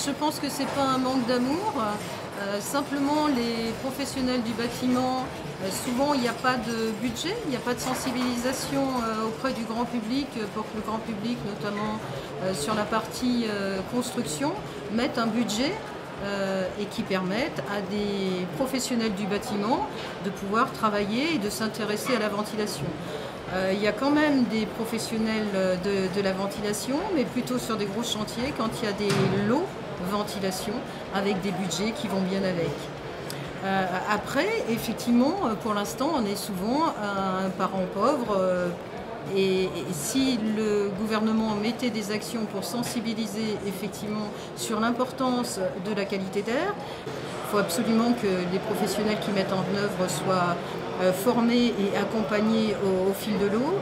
je pense que c'est pas un manque d'amour. Simplement, les professionnels du bâtiment, souvent il n'y a pas de budget, il n'y a pas de sensibilisation auprès du grand public pour que le grand public, notamment sur la partie construction, mette un budget et qui permette à des professionnels du bâtiment de pouvoir travailler et de s'intéresser à la ventilation. Il y a quand même des professionnels de la ventilation, mais plutôt sur des gros chantiers quand il y a des lots ventilation avec des budgets qui vont bien avec. Après, effectivement, pour l'instant, on est souvent un parent pauvre et si le gouvernement mettait des actions pour sensibiliser effectivement sur l'importance de la qualité d'air, il faut absolument que les professionnels qui mettent en œuvre soient formés et accompagnés au fil de l'eau.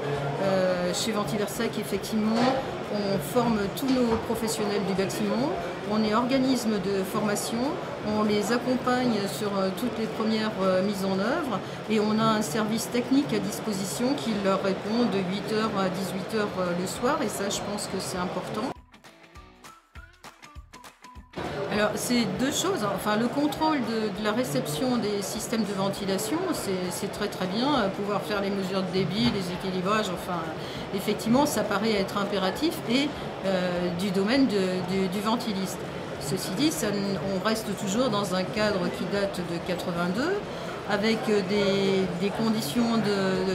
Chez Ventilersec, effectivement, on forme tous nos professionnels du bâtiment, on est organisme de formation, on les accompagne sur toutes les premières mises en œuvre et on a un service technique à disposition qui leur répond de 8h à 18h le soir et ça je pense que c'est important. Alors c'est deux choses, enfin le contrôle de la réception des systèmes de ventilation, c'est très très bien, pouvoir faire les mesures de débit, les équilibrages, enfin effectivement ça paraît être impératif et du domaine du ventiliste. Ceci dit, on reste toujours dans un cadre qui date de 82, avec des conditions,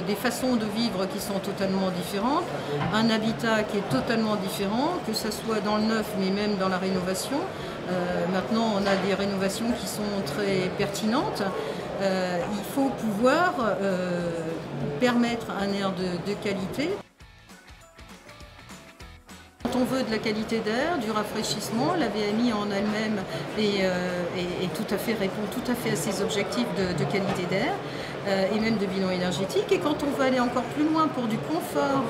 des façons de vivre qui sont totalement différentes, un habitat qui est totalement différent, que ce soit dans le neuf mais même dans la rénovation. Maintenant on a des rénovations qui sont très pertinentes. Il faut pouvoir permettre un air de qualité. Quand on veut de la qualité d'air, du rafraîchissement, la VMI en elle-même répond tout à fait à ces objectifs de qualité d'air et même de bilan énergétique. Et quand on veut aller encore plus loin pour du confort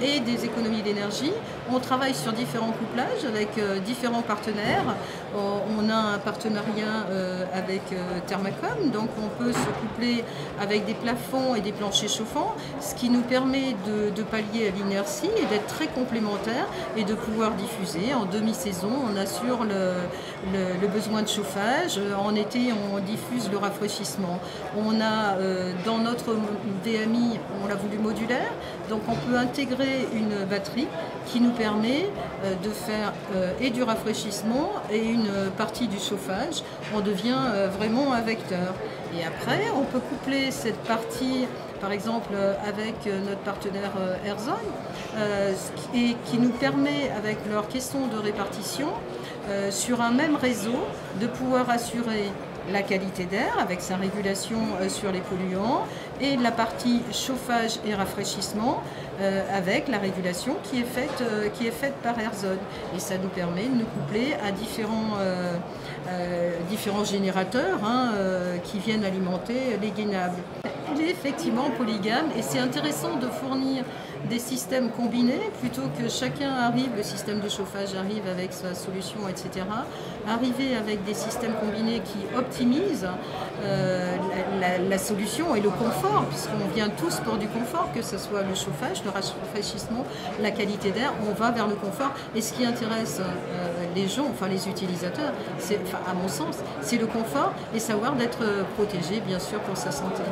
et des économies d'énergie, on travaille sur différents couplages avec différents partenaires. On a un partenariat avec Thermacom, donc on peut se coupler avec des plafonds et des planchers chauffants, ce qui nous permet de pallier à l'inertie et d'être très complémentaires et de pouvoir diffuser. En demi-saison, on assure le besoin de chauffage. En été, on diffuse le rafraîchissement. On a dans notre VMI, on l'a voulu modulaire, donc on peut intégrer une batterie qui nous permet de faire et du rafraîchissement et une partie du chauffage. On devient vraiment un vecteur. Et après, on peut coupler cette partie par exemple avec notre partenaire Airzone, et qui nous permet, avec leur caisson de répartition, sur un même réseau, de pouvoir assurer la qualité d'air avec sa régulation sur les polluants et la partie chauffage et rafraîchissement avec la régulation qui est faite par Airzone. Et ça nous permet de nous coupler à différents générateurs qui viennent alimenter les gainables. Il est effectivement polygame et c'est intéressant de fournir des systèmes combinés plutôt que chacun arrive, le système de chauffage arrive avec sa solution, etc. Arriver avec des systèmes combinés qui optimisent la solution et le confort, puisqu'on vient tous pour du confort, que ce soit le chauffage, le rafraîchissement, la qualité d'air, on va vers le confort. Et ce qui intéresse les gens, enfin les utilisateurs, à mon sens, c'est le confort et savoir d'être protégé, bien sûr, pour sa santé.